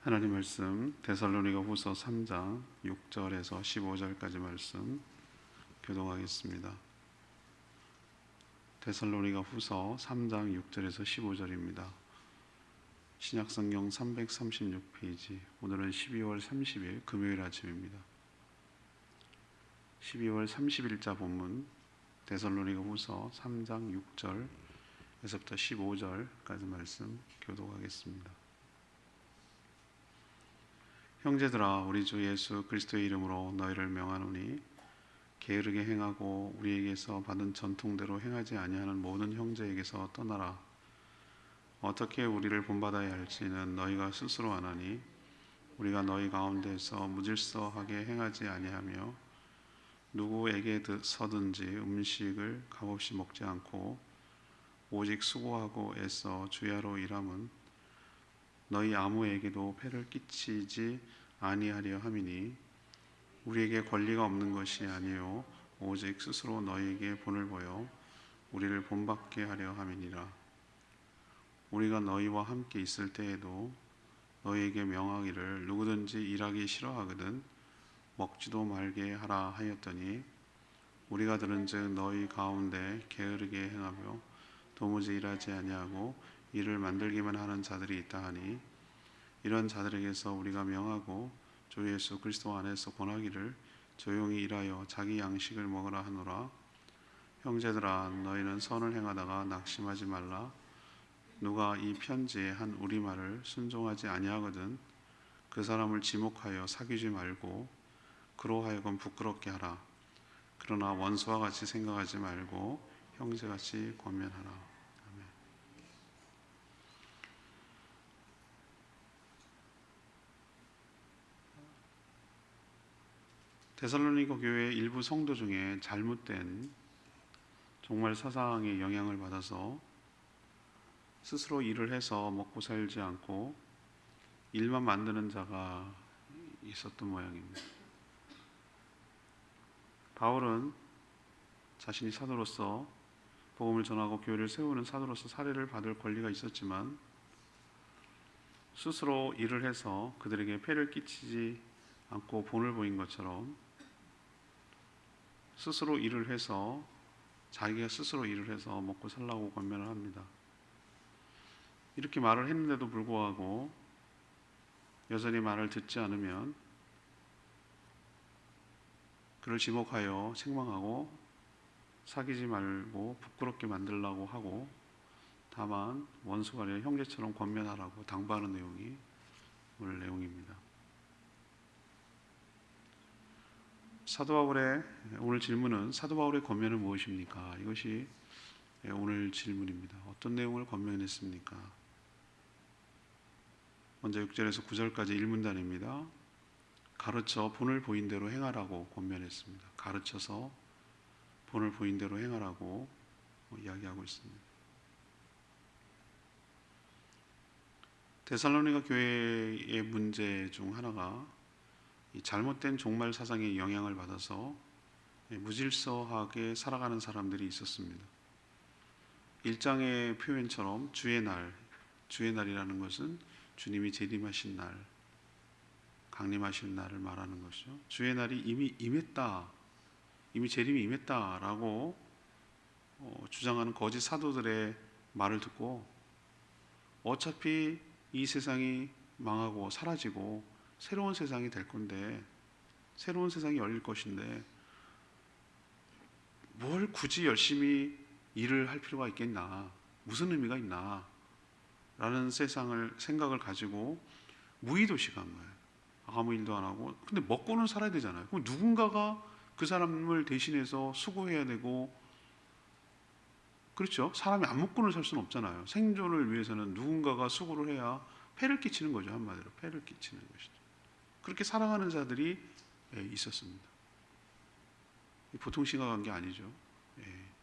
하나님 말씀 데살로니가 후서 3장 6절에서 15절까지 말씀 교독하겠습니다. 데살로니가 후서 3장 6절에서 15절입니다. 신약성경 336페이지. 오늘은 12월 30일 금요일 아침입니다. 12월 30일자 본문 데살로니가 후서 3장 6절에서부터 15절까지 말씀 교독하겠습니다. 형제들아, 우리 주 예수 그리스도의 이름으로 너희를 명하노니 게으르게 행하고 우리에게서 받은 전통대로 행하지 아니하는 모든 형제에게서 떠나라. 어떻게 우리를 본받아야 할지는 너희가 스스로 아나니 우리가 너희 가운데서 무질서하게 행하지 아니하며 누구에게서든지 음식을 값없이 먹지 않고 오직 수고하고 애써 주야로 일함은 너희 아무에게도 폐를 끼치지 아니하려 함이니 우리에게 권리가 없는 것이 아니요 오직 스스로 너희에게 본을 보여 우리를 본받게 하려 함이니라. 우리가 너희와 함께 있을 때에도 너희에게 명하기를 누구든지 일하기 싫어하거든 먹지도 말게 하라 하였더니 우리가 들은즉 너희 가운데 게으르게 행하며 도무지 일하지 아니하고 일을 만들기만 하는 자들이 있다 하니 이런 자들에게서 우리가 명하고 주 예수 그리스도 안에서 권하기를 조용히 일하여 자기 양식을 먹으라 하노라. 형제들아, 너희는 선을 행하다가 낙심하지 말라. 누가 이 편지에 한 우리말을 순종하지 아니하거든 그 사람을 지목하여 사귀지 말고 그로 하여금 부끄럽게 하라. 그러나 원수와 같이 생각하지 말고 형제같이 권면하라. 데살로니가 교회의 일부 성도 중에 잘못된 종말 사상의 영향을 받아서 스스로 일을 해서 먹고 살지 않고 일만 만드는 자가 있었던 모양입니다. 바울은 자신이 사도로서 복음을 전하고 교회를 세우는 사도로서 사례를 받을 권리가 있었지만 스스로 일을 해서 그들에게 폐를 끼치지 않고 본을 보인 것처럼 스스로 일을 해서 자기가 스스로 일을 해서 먹고 살라고 권면을 합니다. 이렇게 말을 했는데도 불구하고 여전히 말을 듣지 않으면 그를 지목하여 책망하고 사귀지 말고 부끄럽게 만들라고 하고 다만 원수가 아니라 형제처럼 권면하라고 당부하는 내용이 오늘 내용입니다. 사도 바울의 오늘 질문은 사도 바울의 권면은 무엇입니까? 이것이 오늘 질문입니다. 어떤 내용을 권면했습니까? 먼저 6절에서 9절까지 1문단입니다. 가르쳐 본을 보인 대로 행하라고 권면했습니다. 가르쳐서 본을 보인 대로 행하라고 이야기하고 있습니다. 데살로니가 교회의 문제 중 하나가 이 잘못된 종말 사상의 영향을 받아서 무질서하게 살아가는 사람들이 있었습니다. 1장의 표현처럼 주의 날이라는 것은 주님이 재림하신 날, 강림하신 날을 말하는 것이죠. 주의 날이 이미 임했다, 이미 재림이 임했다라고 주장하는 거짓 사도들의 말을 듣고 어차피 이 세상이 망하고 사라지고 새로운 세상이 될 건데, 새로운 세상이 열릴 것인데 뭘 굳이 열심히 일을 할 필요가 있겠나, 무슨 의미가 있나 라는 생각을 가지고 무의도식한 거예요. 아무 일도 안 하고. 근데 먹고는 살아야 되잖아요. 그럼 누군가가 그 사람을 대신해서 수고해야 되고, 그렇죠? 사람이 안 먹고는 살 수는 없잖아요. 생존을 위해서는 누군가가 수고를 해야 폐를 끼치는 거죠. 한마디로 폐를 끼치는 것이죠. 그렇게 살아가는 자들이 있었습니다. 보통 심각한 게 아니죠.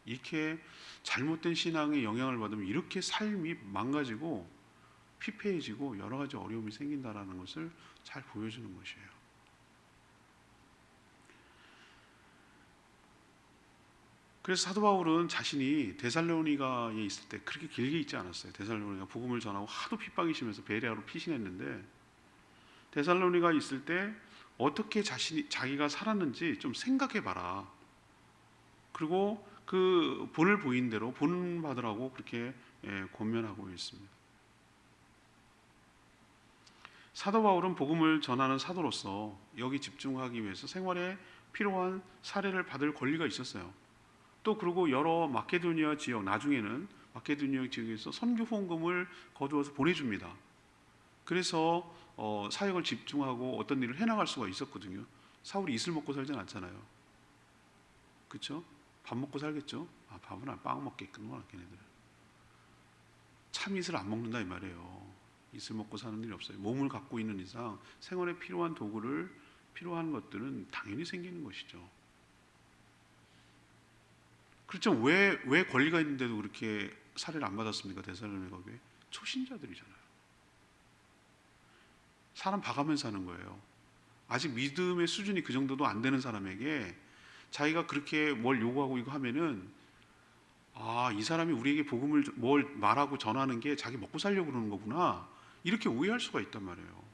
이렇게 잘못된 신앙의 영향을 받으면 이렇게 삶이 망가지고 피폐해지고 여러 가지 어려움이 생긴다는 것을 잘 보여주는 것이에요. 그래서 사도 바울은 자신이 데살로니가에 있을 때 그렇게 길게 있지 않았어요. 데살로니가 복음을 전하고 하도 핍박이 심해서 베레아로 피신했는데 데살로니가 있을 때 어떻게 자기가 살았는지 좀 생각해 봐라. 그리고 그 본을 보인 대로 본 받으라고 그렇게 권면하고 있습니다. 사도 바울은 복음을 전하는 사도로서 여기 집중하기 위해서 생활에 필요한 사례를 받을 권리가 있었어요. 또 그리고 여러 마케도니아 지역, 나중에는 마케도니아 지역에서 선교 후원금을 거두어서 보내줍니다. 그래서 사역을 집중하고 어떤 일을 해나갈 수가 있었거든요. 사울이 이슬 먹고 살진 않잖아요. 그렇죠? 밥 먹고 살겠죠? 밥은 빵 먹겠구나 걔네들. 참이슬 안 먹는다 이 말이에요. 이슬 먹고 사는 일이 없어요. 몸을 갖고 있는 이상 생활에 필요한 도구를 필요한 것들은 당연히 생기는 것이죠. 그렇죠. 왜 권리가 있는데도 그렇게 살해를 안 받았습니까? 데살로니가 교회 초신자들이잖아요. 사람 봐가면서 하는 거예요. 아직 믿음의 수준이 그 정도도 안 되는 사람에게 자기가 그렇게 뭘 요구하고 이거 하면은 이 사람이 우리에게 복음을 뭘 말하고 전하는 게 자기 먹고 살려고 그러는 거구나 이렇게 오해할 수가 있단 말이에요.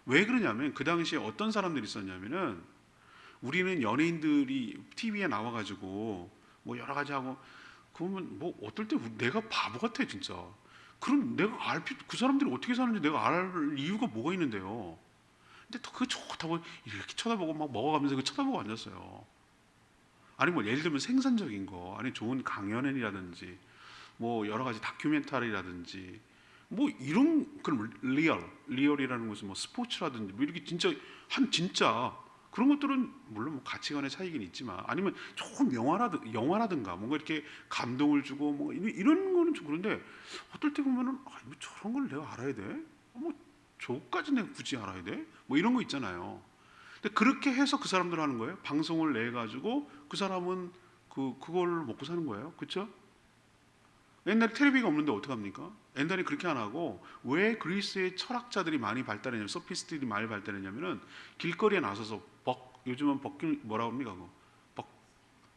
왜 그러냐면 그 당시에 어떤 사람들이 있었냐면은 우리는 연예인들이 TV에 나와가지고 뭐 여러 가지 하고 그러면 뭐 어떨 때 내가 바보 같아 진짜. 그럼 내가 그 사람들이 어떻게 사는지 내가 알 이유가 뭐가 있는데요. 근데 또 그거 좋다고 이렇게 쳐다보고 막 먹어가면서 그 쳐다보고 앉았어요. 아니 뭐 예를 들면 생산적인 거, 아니 좋은 강연이라든지 뭐 여러 가지 다큐멘터리라든지 뭐 이런 그런 리얼이라는 것은 뭐 스포츠라든지 뭐 이렇게 진짜 그런 것들은 물론 뭐 가치관의 차이긴 있지만 아니면 조금 영화라든가 뭔가 이렇게 감동을 주고 뭐 이런 거는 좀 그런데 어떨 때 보면은 뭐 저런 걸 내가 알아야 돼? 뭐 저까지 내가 굳이 알아야 돼? 뭐 이런 거 있잖아요. 근데 그렇게 해서 그 사람들 하는 거예요. 방송을 내 가지고 그 사람은 그걸 먹고 사는 거예요. 그렇죠? 옛날에 텔레비가 없는데 어떡합니까? 옛날에 그렇게 안 하고 왜 그리스의 철학자들이 많이 발달했냐면 소피스트들이 많이 발달했냐면은 길거리에 나서서 요즘은 버킹 뭐라고 합니까?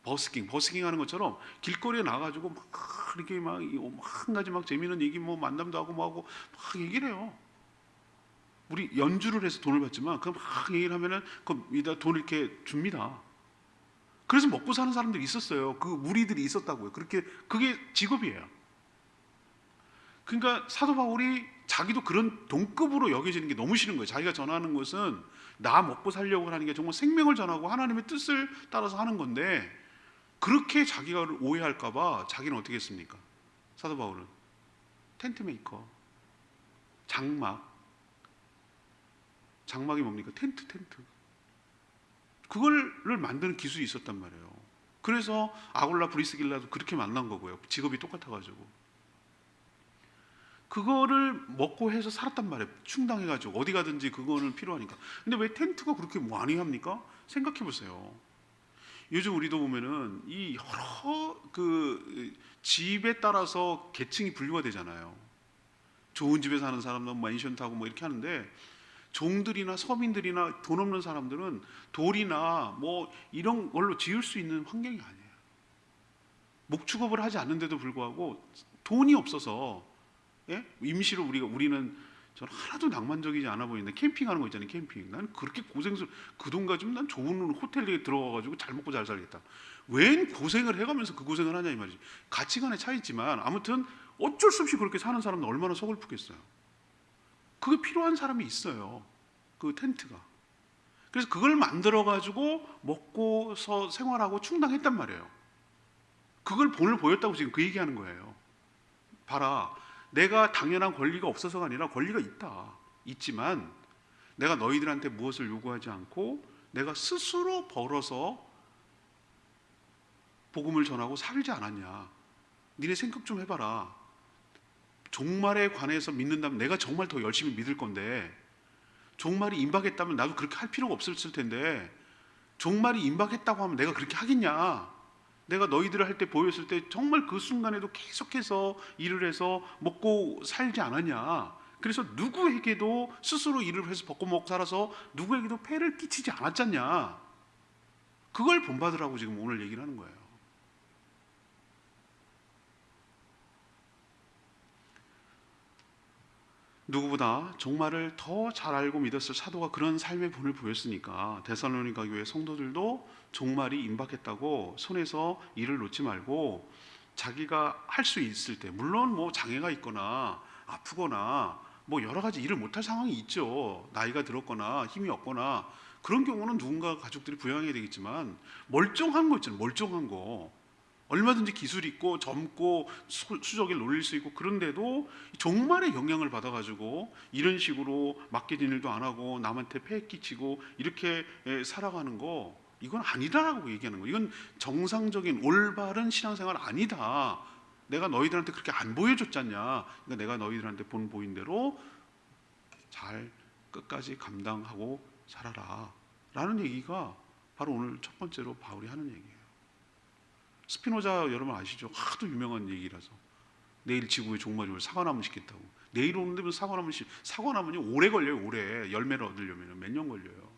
버스킹 하는 것처럼 길거리에 나가지고 막 이렇게 막 한 가지 막 재미있는 얘기 뭐 만남도 하고 뭐 하고 막 얘기를 해요. 우리 연주를 해서 돈을 받지만 그 막 얘기를 하면은 그 이다 돈 이렇게 줍니다. 그래서 먹고 사는 사람들이 있었어요. 그 무리들이 있었다고요. 그게 직업이에요. 그러니까 사도 바울이 자기도 그런 동급으로 여겨지는 게 너무 싫은 거예요. 자기가 전하는 것은 나 먹고 살려고 하는 게 정말 생명을 전하고 하나님의 뜻을 따라서 하는 건데 그렇게 자기가 오해할까 봐 자기는 어떻게 했습니까? 사도 바울은 텐트 메이커, 장막이 뭡니까? 텐트. 그거를 만드는 기술이 있었단 말이에요. 그래서 아굴라 브리스길라도 그렇게 만난 거고요. 직업이 똑같아가지고. 그거를 먹고 해서 살았단 말이에요. 충당해가지고 어디 가든지 그거는 필요하니까. 근데 왜 텐트가 그렇게 많이 합니까? 생각해 보세요. 요즘 우리도 보면은 이 여러 그 집에 따라서 계층이 분류가 되잖아요. 좋은 집에 사는 사람은 맨션 타고 뭐 이렇게 하는데 종들이나 서민들이나 돈 없는 사람들은 돌이나 뭐 이런 걸로 지을 수 있는 환경이 아니에요. 목축업을 하지 않는데도 불구하고 돈이 없어서 임시로 우리는 저는 하나도 낭만적이지 않아 보이는데 캠핑하는 거 있잖아요. 캠핑. 난 그렇게 그 돈 가지면 난 좋은 호텔에 들어가가지고 잘 먹고 잘 살겠다. 웬 고생을 해가면서 그 고생을 하냐 이 말이지. 가치관의 차이지만 아무튼 어쩔 수 없이 그렇게 사는 사람은 얼마나 서글프겠어요. 그게 필요한 사람이 있어요. 그 텐트가. 그래서 그걸 만들어가지고 먹고서 생활하고 충당했단 말이에요. 그걸 본을 보였다고 지금 그 얘기하는 거예요. 봐라. 내가 당연한 권리가 없어서가 아니라 권리가 있지만 내가 너희들한테 무엇을 요구하지 않고 내가 스스로 벌어서 복음을 전하고 살지 않았냐. 니네 생각 좀 해봐라. 종말에 관해서 믿는다면 내가 정말 더 열심히 믿을 건데 종말이 임박했다면 나도 그렇게 할 필요가 없었을 텐데 종말이 임박했다고 하면 내가 그렇게 하겠냐. 내가 너희들을 할 때 보였을 때 정말 그 순간에도 계속해서 일을 해서 먹고 살지 않았냐. 그래서 누구에게도 스스로 일을 해서 먹고 살아서 누구에게도 폐를 끼치지 않았잖냐. 그걸 본받으라고 지금 오늘 얘기를 하는 거예요. 누구보다 종말을 더 잘 알고 믿었을 사도가 그런 삶의 본을 보였으니까 데살로니가 교회 성도들도 종말이 임박했다고 손에서 일을 놓지 말고 자기가 할 수 있을 때, 물론 뭐 장애가 있거나 아프거나 뭐 여러 가지 일을 못할 상황이 있죠. 나이가 들었거나 힘이 없거나 그런 경우는 누군가 가족들이 부양해야 되겠지만 멀쩡한 거 있잖아요. 멀쩡한 거 얼마든지 기술 있고 젊고 수적에 놀릴 수 있고, 그런데도 종말의 영향을 받아가지고 이런 식으로 맡겨진 일도 안 하고 남한테 폐해 끼치고 이렇게 살아가는 거, 이건 아니다라고 얘기하는 거. 이건 정상적인 올바른 신앙생활 아니다. 내가 너희들한테 그렇게 안 보여줬잖냐. 그러니까 내가 너희들한테 보인 대로 잘 끝까지 감당하고 살아라 라는 얘기가 바로 오늘 첫 번째로 바울이 하는 얘기예요. 스피노자 여러분 아시죠? 하도 유명한 얘기라서 내일 지구의 종말이 올 사과나무 심겠다고. 내일 오는데 무슨 사과나무는 오래 걸려요. 오래 열매를 얻으려면 몇 년 걸려요.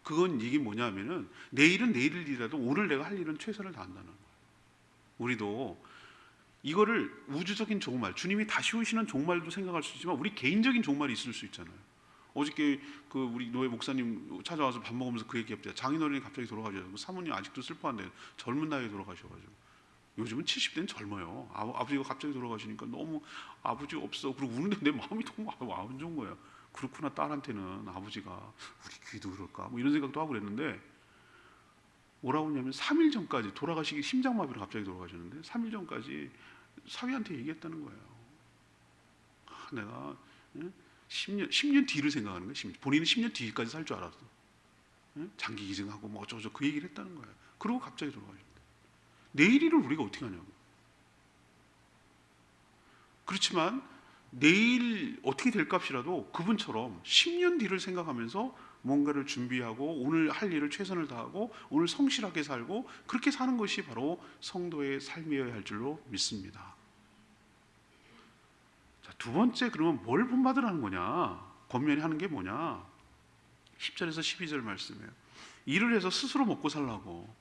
그건 이게 뭐냐면은 내일은 내일이라도 오늘 내가 할 일은 최선을 다한다는 거예요. 우리도 이거를 우주적인 종말, 주님이 다시 오시는 종말도 생각할 수 있지만 우리 개인적인 종말이 있을 수 있잖아요. 어저께 그 우리 노예 목사님 찾아와서 밥 먹으면서 그 얘기했대요. 장인어른이 갑자기 돌아가셔서 사모님 아직도 슬퍼한대요. 젊은 나이에 돌아가셔가지고. 요즘은 70대는 젊어요. 아버지가 갑자기 돌아가시니까 너무 아버지 없어. 그리고 우는데 내 마음이 너무 안 좋은 거예요. 그렇구나, 딸한테는 아버지가 우리 귀도 그럴까 뭐 이런 생각도 하고 그랬는데, 뭐라고 했냐면 3일 전까지 돌아가시기 심장마비로 갑자기 돌아가셨는데 3일 전까지 사위한테 얘기했다는 거예요. 내가 10년 뒤를 생각하는 거예요. 본인은 10년 뒤까지 살 줄 알았어. 장기 기증하고 뭐 어쩌고저쩌고 그 얘기를 했다는 거예요. 그리고 갑자기 돌아가셨대. 내일을 우리가 어떻게 하냐고. 그렇지만 내일 어떻게 될 값이라도 그분처럼 10년 뒤를 생각하면서 뭔가를 준비하고 오늘 할 일을 최선을 다하고 오늘 성실하게 살고 그렇게 사는 것이 바로 성도의 삶이어야 할 줄로 믿습니다. 자, 두 번째, 그러면 뭘 본받으라는 거냐? 권면이 하는 게 뭐냐? 10절에서 12절 말씀이에요. 일을 해서 스스로 먹고 살라고.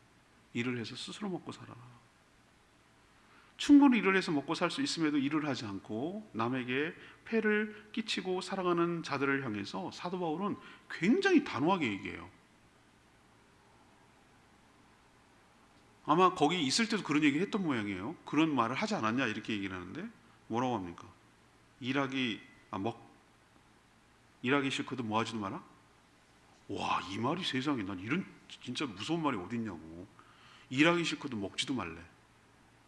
일을 해서 스스로 먹고 살아. 충분히 일을 해서 먹고 살 수 있음에도 일을 하지 않고 남에게 폐를 끼치고 살아가는 자들을 향해서 사도 바울은 굉장히 단호하게 얘기해요. 아마 거기 있을 때도 그런 얘기 했던 모양이에요. 그런 말을 하지 않았냐 이렇게 얘기를 하는데 뭐라고 합니까? 일하기 싫거든 뭐 하지도 마라? 와, 이 말이 세상에, 난 이런 진짜 무서운 말이 어디 있냐고. 일하기 싫거든 먹지도 말래.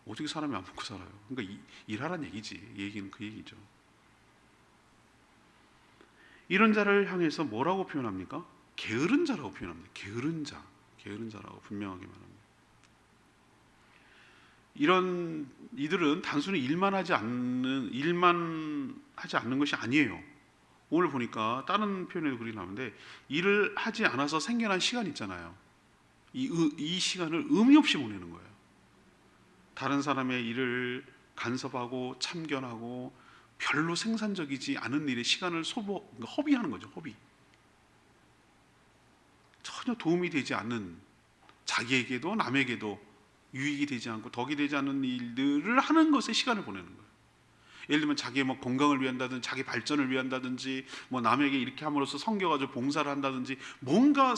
어떻게 사람이 안 먹고 살아요? 그러니까 일하란 얘기지. 얘기는 그 얘기죠. 이런 자를 향해서 뭐라고 표현합니까? 게으른 자라고 표현합니다. 게으른 자라고 분명하게 말합니다. 이들은 단순히 일만 하지 않는 것이 아니에요. 오늘 보니까 다른 표현에도 그렇게 나오는데, 일을 하지 않아서 생겨난 시간 있잖아요. 이 시간을 의미 없이 보내는 거예요. 다른 사람의 일을 간섭하고 참견하고 별로 생산적이지 않은 일에 시간을 허비하는 거죠. 허비. 전혀 도움이 되지 않는, 자기에게도 남에게도 유익이 되지 않고 덕이 되지 않는 일들을 하는 것에 시간을 보내는 거예요. 예를 들면 자기의 뭐 건강을 위한다든지 자기 발전을 위한다든지 뭐 남에게 이렇게 함으로써 섬겨가지고 봉사를 한다든지 뭔가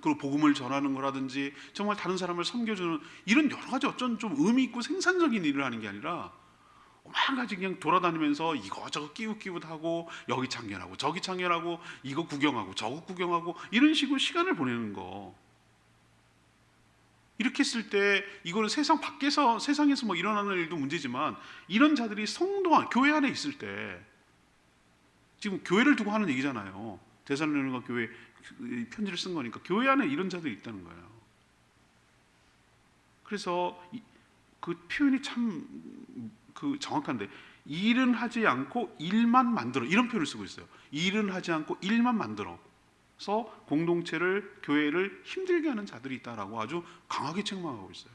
그리고 복음을 전하는 거라든지 정말 다른 사람을 섬겨주는 이런 여러 가지 어쩐 좀 의미 있고 생산적인 일을 하는 게 아니라 오만 가지 그냥 돌아다니면서 이거저거 끼웃끼웃하고 여기 참견하고 저기 참견하고 이거 구경하고 저거 구경하고 이런 식으로 시간을 보내는 거. 이렇게 했을 때 이거는 세상에서 뭐 일어나는 일도 문제지만, 이런 자들이 교회 안에 있을 때, 지금 교회를 두고 하는 얘기잖아요. 데살로니가 교회 편지를 쓴 거니까 교회 안에 이런 자들이 있다는 거예요. 그래서 그 표현이 참 정확한데, 일은 하지 않고 일만 만들어, 이런 표현을 쓰고 있어요. 일은 하지 않고 일만 만들어 공동체를, 교회를 힘들게 하는 자들이 있다라고 아주 강하게 책망하고 있어요.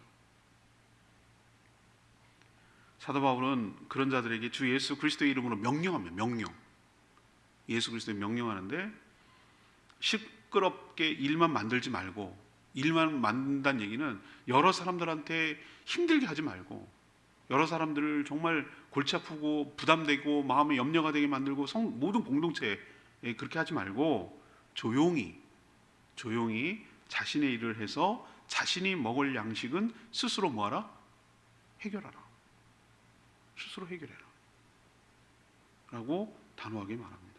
사도 바울은 그런 자들에게 주 예수 그리스도의 이름으로 명령합니다. 예수 그리스도의 명령하는데, 시끄럽게 일만 만들지 말고, 일만 만든다는 얘기는 여러 사람들한테 힘들게 하지 말고 여러 사람들을 정말 골치 아프고 부담되고 마음에 염려가 되게 만들고 모든 공동체에 그렇게 하지 말고 조용히 자신의 일을 해서 자신이 먹을 양식은 스스로 뭐하라? 해결하라. 스스로 해결해라 라고 단호하게 말합니다.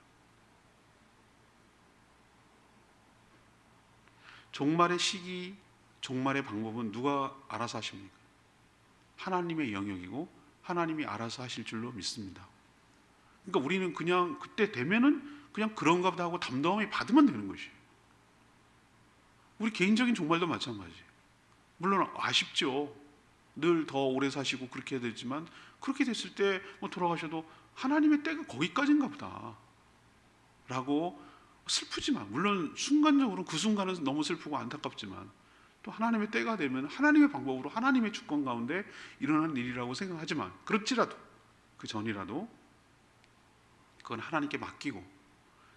종말의 시기, 종말의 방법은 누가 알아서 하십니까? 하나님의 영역이고 하나님이 알아서 하실 줄로 믿습니다. 그러니까 우리는 그냥 그때 되면은 그냥 그런가 보다 하고 담담히 받으면 되는 것이에요. 우리 개인적인 종말도 마찬가지예요. 물론 아쉽죠. 늘 더 오래 사시고 그렇게 해야 되지만 그렇게 됐을 때 뭐 돌아가셔도 하나님의 때가 거기까지인가 보다 라고 슬프지만, 물론 순간적으로 그 순간은 너무 슬프고 안타깝지만 또 하나님의 때가 되면 하나님의 방법으로 하나님의 주권 가운데 일어나는 일이라고 생각하지만, 그렇지라도 그 전이라도 그건 하나님께 맡기고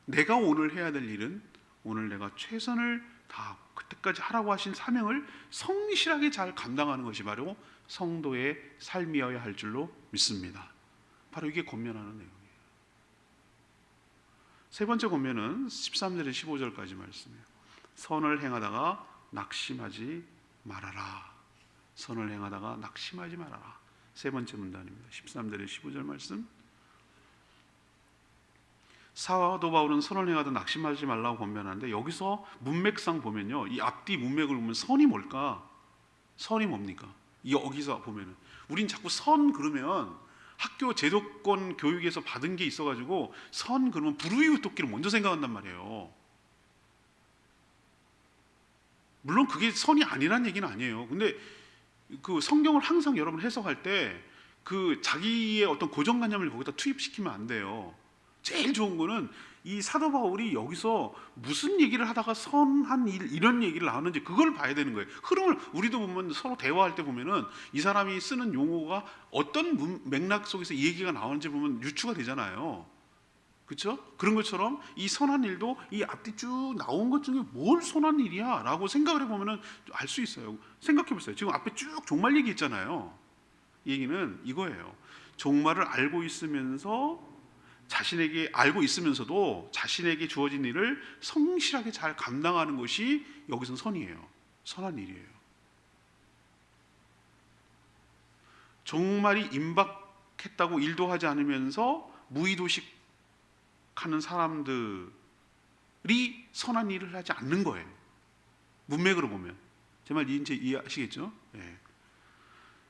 내가 오늘 해야 될 일은 오늘 내가 최선을 다 그때까지 하라고 하신 사명을 성실하게 잘 감당하는 것이 바로 성도의 삶이어야 할 줄로 믿습니다. 바로 이게 권면하는 내용이에요. 세 번째 권면은 13절에 15절까지 말씀이에요. 선을 행하다가 낙심하지 말아라. 선을 행하다가 낙심하지 말아라. 세 번째 문단입니다. 13절에 15절 말씀. 사도 바울은 선을 행하다 낙심하지 말라고 권면하는데, 여기서 문맥상 보면요, 이 앞뒤 문맥을 보면 선이 뭘까? 선이 뭡니까? 여기서 보면은 우린 자꾸 선 그러면 학교 제도권 교육에서 받은 게 있어가지고 선 그러면 불우이웃돕기를 먼저 생각한단 말이에요. 물론 그게 선이 아니란 얘기는 아니에요. 근데 그 성경을 항상 여러분 해석할 때 그 자기의 어떤 고정관념을 거기다 투입시키면 안 돼요. 제일 좋은 거는 이 사도 바울이 여기서 무슨 얘기를 하다가 선한 일 이런 얘기를 나오는지 그걸 봐야 되는 거예요. 흐름을 우리도 보면 서로 대화할 때 보면은 이 사람이 쓰는 용어가 어떤 맥락 속에서 이 얘기가 나오는지 보면 유추가 되잖아요. 그렇죠? 그런 것처럼 이 선한 일도 이 앞뒤 쭉 나온 것 중에 뭘 선한 일이야 라고 생각을 해보면 알 수 있어요. 생각해보세요. 지금 앞에 쭉 종말 얘기 있잖아요. 이 얘기는 이거예요. 종말을 알고 있으면서 알고 있으면서도 자신에게 주어진 일을 성실하게 잘 감당하는 것이 여기서는 선이에요. 선한 일이에요. 종말이 임박했다고 일도 하지 않으면서 무의도식하는 사람들이 선한 일을 하지 않는 거예요. 문맥으로 보면. 제 말 이해하시겠죠? 네.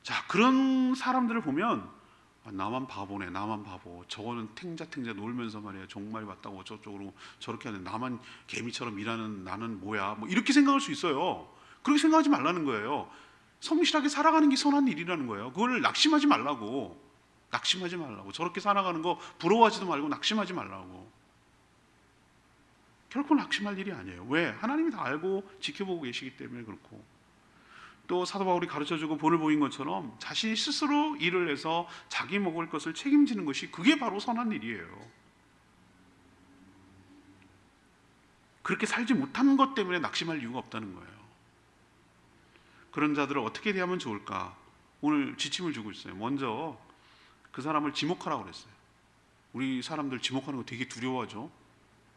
자, 그런 사람들을 보면 나만 바보네, 나만 바보. 저거는 탱자탱자 놀면서 말이야 종말이 왔다고 어쩌고저쩌고 저렇게 하는, 나만 개미처럼 일하는 나는 뭐야, 뭐 이렇게 생각할 수 있어요. 그렇게 생각하지 말라는 거예요. 성실하게 살아가는 게 선한 일이라는 거예요. 그걸 낙심하지 말라고. 저렇게 살아가는 거 부러워하지도 말고 낙심하지 말라고. 결코 낙심할 일이 아니에요. 왜? 하나님이 다 알고 지켜보고 계시기 때문에 그렇고, 또 사도 바울이 가르쳐주고 본을 보인 것처럼 자신이 스스로 일을 해서 자기 먹을 것을 책임지는 것이 그게 바로 선한 일이에요. 그렇게 살지 못한 것 때문에 낙심할 이유가 없다는 거예요. 그런 자들을 어떻게 대하면 좋을까? 오늘 지침을 주고 있어요. 먼저 그 사람을 지목하라고 그랬어요. 우리 사람들 지목하는 거 되게 두려워하죠.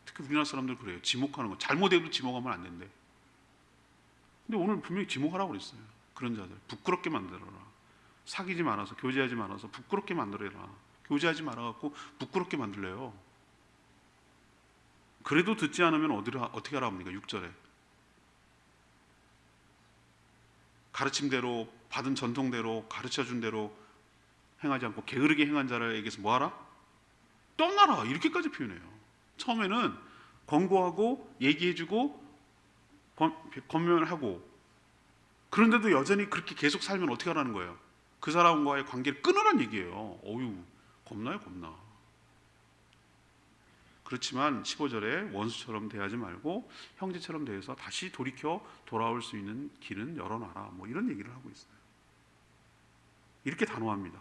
특히 우리나라 사람들 그래요. 지목하는 거 잘못해도 지목하면 안 된대. 근데 오늘 분명히 지목하라고 그랬어요. 그런 자들 부끄럽게 만들어라. 사귀지 말아서, 교제하지 말아서 부끄럽게 만들어라. 교제하지 말아갖고 부끄럽게 만들래요. 그래도 듣지 않으면 어떻게 하라 합니까? 6절에 가르침대로, 받은 전통대로, 가르쳐준 대로 행하지 않고 게으르게 행한 자에게서 뭐하라? 떠나라. 이렇게까지 표현해요. 처음에는 권고하고 얘기해주고 권면하고, 그런데도 여전히 그렇게 계속 살면 어떻게 하라는 거예요? 그 사람과의 관계를 끊으라는 얘기예요. 어휴, 겁나요, 겁나. 그렇지만 15절에 원수처럼 대하지 말고 형제처럼 대해서 다시 돌아올 수 있는 길은 열어놔라. 뭐 이런 얘기를 하고 있어요. 이렇게 단호합니다.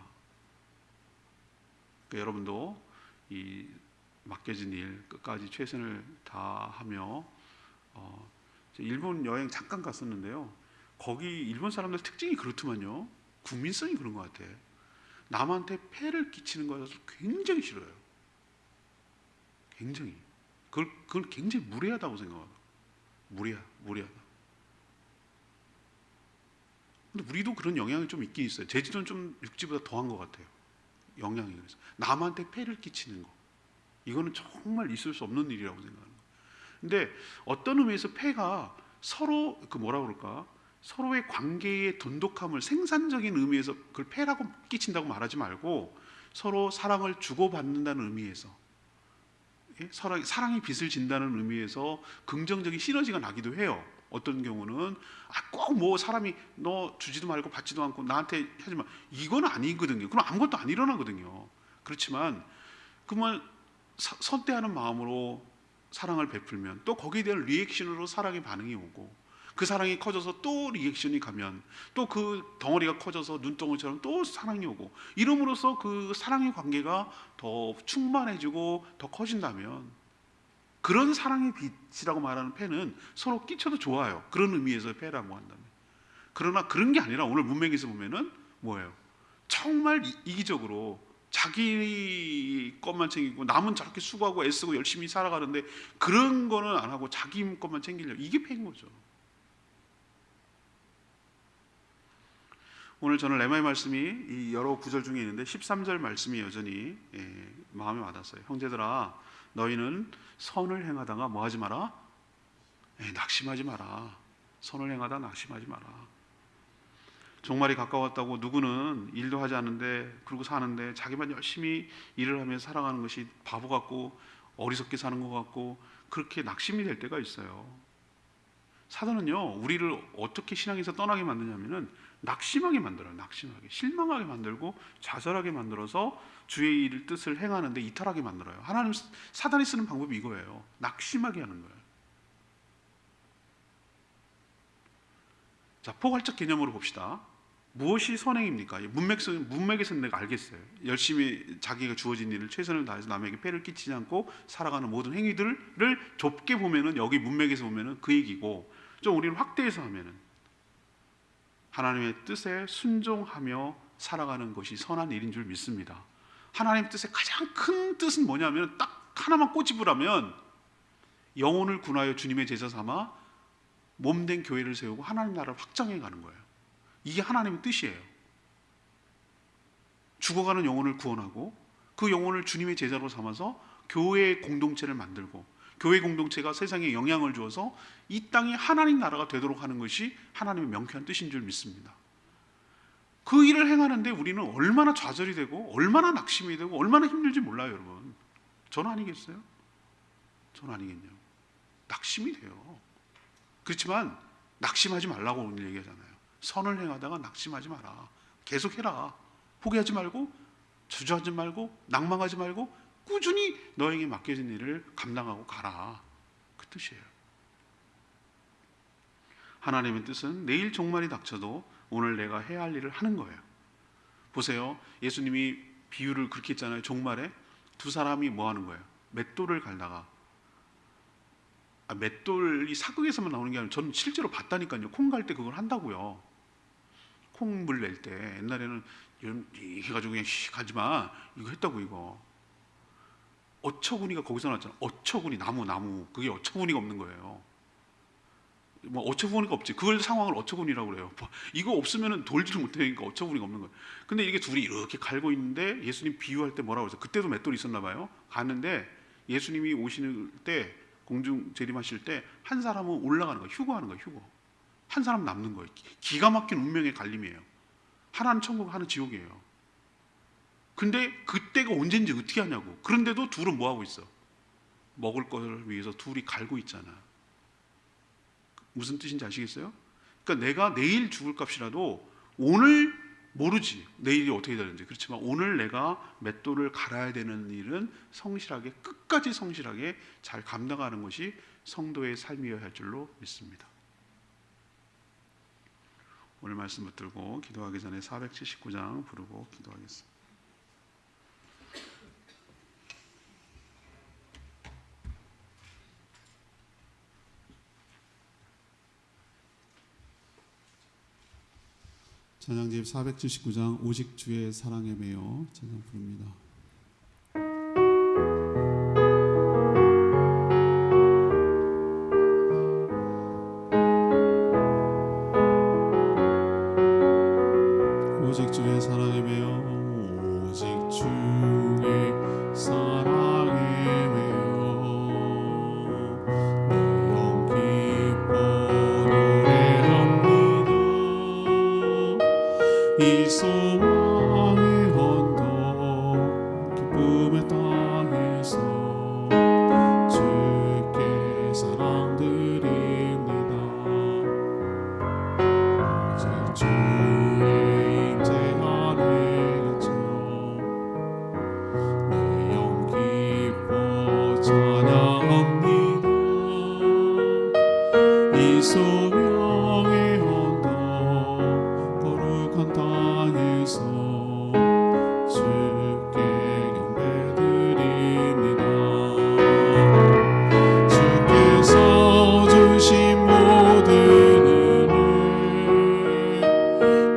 그러니까 여러분도 이 맡겨진 일 끝까지 최선을 다하며 일본 여행 잠깐 갔었는데요. 거기 일본 사람들 특징이 그렇더만요. 국민성이 그런 것 같아. 남한테 폐를 끼치는 것을 굉장히 싫어요. 굉장히. 그걸 굉장히 무례하다고 생각하다. 무례하다. 근데 우리도 그런 영향이 좀 있긴 있어요. 제주도는 좀 육지보다 더한 것 같아요. 영향이. 그래서 남한테 폐를 끼치는 거. 이거는 정말 있을 수 없는 일이라고 생각하는 거예요. 근데 어떤 의미에서 폐가 서로 그럴까? 서로의 관계의 돈독함을 생산적인 의미에서 그걸 폐라고 끼친다고 말하지 말고 서로 사랑을 주고받는다는 의미에서 사랑이 빚을 진다는 의미에서 긍정적인 시너지가 나기도 해요. 어떤 경우는 꼭 뭐 사람이 너 주지도 말고 받지도 않고 나한테 하지만 이건 아니거든요. 그럼 아무것도 안 일어나거든요. 그렇지만 그만 선대하는 마음으로 사랑을 베풀면 또 거기에 대한 리액션으로 사랑의 반응이 오고 그 사랑이 커져서 또 리액션이 가면 또 그 덩어리가 커져서 눈덩이처럼 또 사랑이 오고 이름으로써 그 사랑의 관계가 더 충만해지고 더 커진다면 그런 사랑의 빛이라고 말하는 폐는 서로 끼쳐도 좋아요. 그런 의미에서 폐라고 한다면. 그러나 그런 게 아니라 오늘 문맥에서 보면은 뭐예요? 정말 이기적으로 자기 것만 챙기고 남은 저렇게 수고하고 애쓰고 열심히 살아가는데 그런 거는 안 하고 자기 것만 챙기려고. 이게 폐인 거죠. 오늘 저는 레마의 말씀이 이 여러 구절 중에 있는데 13절 말씀이 여전히 마음에 와닿았어요. 형제들아 너희는 선을 행하다가 뭐 하지 마라? 낙심하지 마라. 선을 행하다 낙심하지 마라. 종말이 가까웠다고 누구는 일도 하지 않는데 그러고 사는데 자기만 열심히 일을 하면서 살아가는 것이 바보 같고 어리석게 사는 것 같고 그렇게 낙심이 될 때가 있어요. 사단은요 우리를 어떻게 신앙에서 떠나게 만드냐면은 낙심하게 만들어요. 낙심하게, 실망하게 만들고 좌절하게 만들어서 주의 일 뜻을 행하는데 이탈하게 만들어요. 사단이 쓰는 방법이 이거예요. 낙심하게 하는 거예요. 자, 포괄적 개념으로 봅시다. 무엇이 선행입니까? 문맥에서는 내가 알겠어요. 열심히 자기가 주어진 일을 최선을 다해서 남에게 폐를 끼치지 않고 살아가는 모든 행위들을 좁게 보면은 여기 문맥에서 보면은 그 얘기고 좀 우리는 확대해서 하면은 하나님의 뜻에 순종하며 살아가는 것이 선한 일인 줄 믿습니다. 하나님의 뜻의 가장 큰 뜻은 뭐냐면 딱 하나만 꼬집으라면 영혼을 군하여 주님의 제자 삼아 몸된 교회를 세우고 하나님 나라를 확장해 가는 거예요. 이게 하나님의 뜻이에요. 죽어가는 영혼을 구원하고 그 영혼을 주님의 제자로 삼아서 교회의 공동체를 만들고 교회 공동체가 세상에 영향을 주어서 이 땅이 하나님 나라가 되도록 하는 것이 하나님의 명쾌한 뜻인 줄 믿습니다. 그 일을 행하는데 우리는 얼마나 좌절이 되고 얼마나 낙심이 되고 얼마나 힘들지 몰라요, 여러분. 저는 아니겠어요? 저는 아니겠냐고. 낙심이 돼요. 그렇지만 낙심하지 말라고 오늘 얘기하잖아요. 선을 행하다가 낙심하지 마라. 계속해라. 포기하지 말고 주저하지 말고 낭망하지 말고 꾸준히 너에게 맡겨진 일을 감당하고 가라. 그 뜻이에요. 하나님의 뜻은 내일 종말이 닥쳐도 오늘 내가 해야 할 일을 하는 거예요. 보세요. 예수님이 비유를 그렇게 했잖아요. 종말에 두 사람이 뭐 하는 거예요? 맷돌을 갈다가 맷돌이 사극에서만 나오는 게 아니라 저는 실제로 봤다니까요. 콩 갈 때 그걸 한다고요. 콩물 낼 때 옛날에는 이렇게 해가지고 그냥 가지마 이거 했다고 이거. 어처구니가 거기서 나왔잖아. 어처구니 나무 그게 어처구니가 없는 거예요. 뭐 어처구니가 없지. 그걸 상황을 어처구니라고 그래요. 이거 없으면은 돌지를 못하니까 어처구니가 없는 거예요. 근데 이게 둘이 이렇게 갈고 있는데 예수님 비유할 때 뭐라고 했어요? 그때도 맷돌이 있었나 봐요. 갔는데 예수님이 오시는 때 공중 재림하실 때 한 사람은 올라가는 거예요. 휴거하는 거예요. 휴거. 한 사람 남는 거예요. 기가 막힌 운명의 갈림이에요. 하나는 천국, 하나는 지옥이에요. 근데 그때가 언젠지 어떻게 하냐고. 그런데도 둘은 뭐 하고 있어? 먹을 것을 위해서 둘이 갈고 있잖아. 무슨 뜻인지 아시겠어요? 그러니까 내가 내일 죽을 값이라도 오늘 모르지 내일이 어떻게 되는지. 그렇지만 오늘 내가 맷돌을 갈아야 되는 일은 성실하게 끝까지 성실하게 잘 감당하는 것이 성도의 삶이어야 할 줄로 믿습니다. 오늘 말씀 붙들고 기도하기 전에 479장 부르고 기도하겠습니다. 찬양집 479장 오직 주의 사랑에 매여 찬양 부릅니다. 오직 주의 사랑에 매여 오직 주의 사랑에 매여 내 영 기뻐 노래합니다. 이 소망의 언덕 기쁨의 땅에서 주께 사랑드립니다. 오직 주의 임재 안에 갇혀 내 영 기뻐 찬양합니다. 이 소명의 언덕 거룩한 땅에서 주께 경배드립니다. 주께서 주신 모든 은혜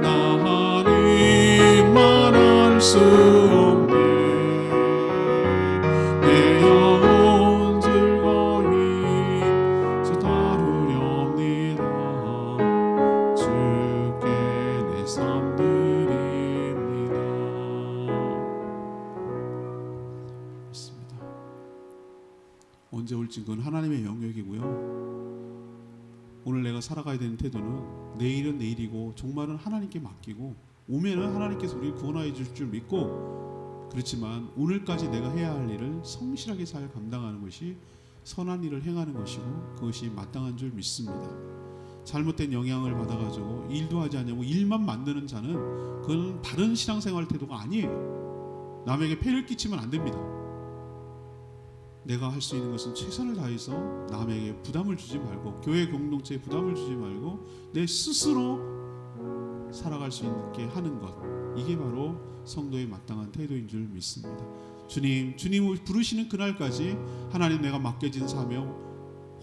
나 하나님만 알 수 없네. 내 영혼 즐거이 주 다루렵니다. 주께 내 삶 드립니다. 맞습니다. 언제 올지 그건 하나님의 영역이고요. 오늘 내가 살아가야 되는 태도는 내일은 내일이고 종말은 하나님께 맡기고 오면은 하나님께서 우리를 구원하여 주실 줄 믿고, 그렇지만 오늘까지 내가 해야 할 일을 성실하게 잘 감당하는 것이 선한 일을 행하는 것이고 그것이 마땅한 줄 믿습니다. 잘못된 영향을 받아가지고 일도 하지 않냐고 일만 만드는 자는 그건 바른 신앙생활 태도가 아니에요. 남에게 폐를 끼치면 안 됩니다. 내가 할 수 있는 것은 최선을 다해서 남에게 부담을 주지 말고, 교회 공동체에 부담을 주지 말고 내 스스로 살아갈 수 있게 하는 것, 이게 바로 성도의 마땅한 태도인 줄 믿습니다. 주님을 부르시는 그날까지 하나님 내가 맡겨진 사명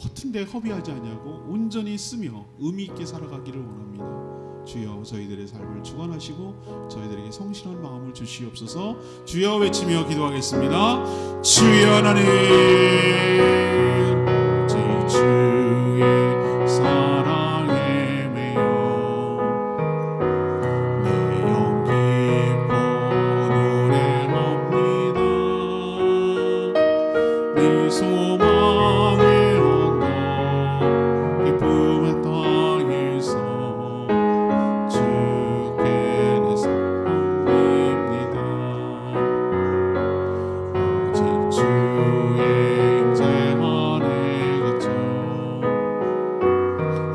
허튼데 허비하지 않냐고 온전히 쓰며 의미 있게 살아가기를 원합니다. 주여 저희들의 삶을 주관하시고 저희들에게 성실한 마음을 주시옵소서. 주여 외치며 기도하겠습니다. 주여 하나님, 오직 주의 사랑에 매여 내 영 기뻐 노래합니다. 네 소망의 언덕 기쁨의 땅에서 주께 내 삶 드립니다. 오직 주의 임재 안에 갇혀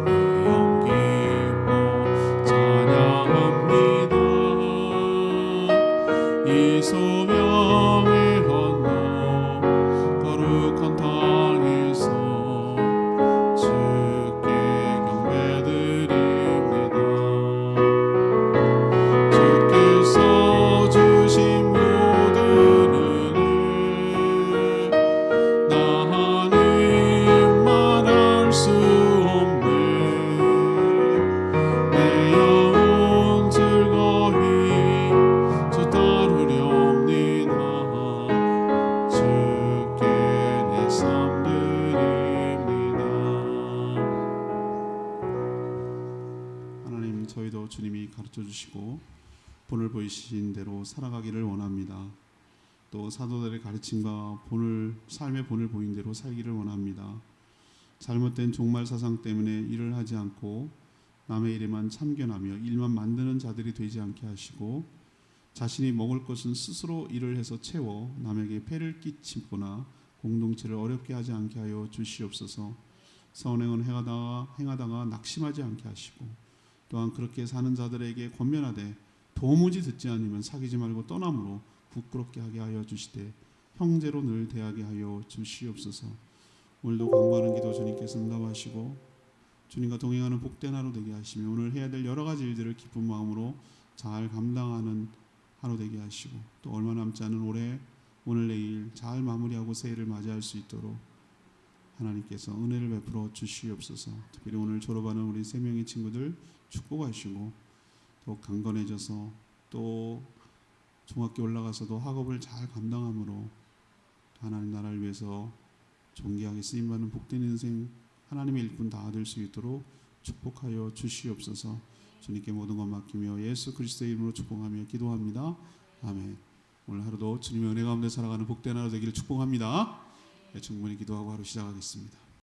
내 영 기뻐 찬양합니다. 이 소명의 언덕 거룩한 땅에서 주께 경배드립니다. 주께서 주신 모든 은혜 나 하나님만 알 수 없네. 내 영혼 즐거이 주 따르렵니다. 주께 내 삶 드립니다. 하나님, 저희도 주님이 가르쳐 주시고 본을 보이신 대로 살아가기를 원합니다. 또 사도들의 가르침과 삶의 본을 보인 대로 살기를 원합니다. 잘못된 종말 사상 때문에 일을 하지 않고 남의 일에만 참견하며 일만 만드는 자들이 되지 않게 하시고, 자신이 먹을 것은 스스로 일을 해서 채워 남에게 폐를 끼치거나 공동체를 어렵게 하지 않게 하여 주시옵소서. 선행은 행하다가 낙심하지 않게 하시고, 또한 그렇게 사는 자들에게 권면하되 도무지 듣지 않으면 사귀지 말고 떠남으로 부끄럽게 하게 하여 주시되 형제로 늘 대하게 하여 주시옵소서. 오늘도 간구하는 기도 주님께서 응답하시고 주님과 동행하는 복된 하루 되게 하시며 오늘 해야 될 여러 가지 일들을 기쁜 마음으로 잘 감당하는 하루 되게 하시고, 또 얼마 남지 않은 올해 오늘 내일 잘 마무리하고 새해를 맞이할 수 있도록 하나님께서 은혜를 베풀어 주시옵소서. 특별히 오늘 졸업하는 우리 3명의 친구들 축복하시고, 또 더욱 강건해져서 또 중학교 올라가서도 학업을 잘 감당함으로 하나님 나라를 위해서 존귀하게 쓰임받는 복된 인생 하나님의 일꾼 다 될 수 있도록 축복하여 주시옵소서. 주님께 모든 것 맡기며 예수 그리스도의 이름으로 축복하며 기도합니다. 아멘. 오늘 하루도 주님의 은혜 가운데 살아가는 복된 하루 되기를 축복합니다. 충분히 기도하고 하루 시작하겠습니다.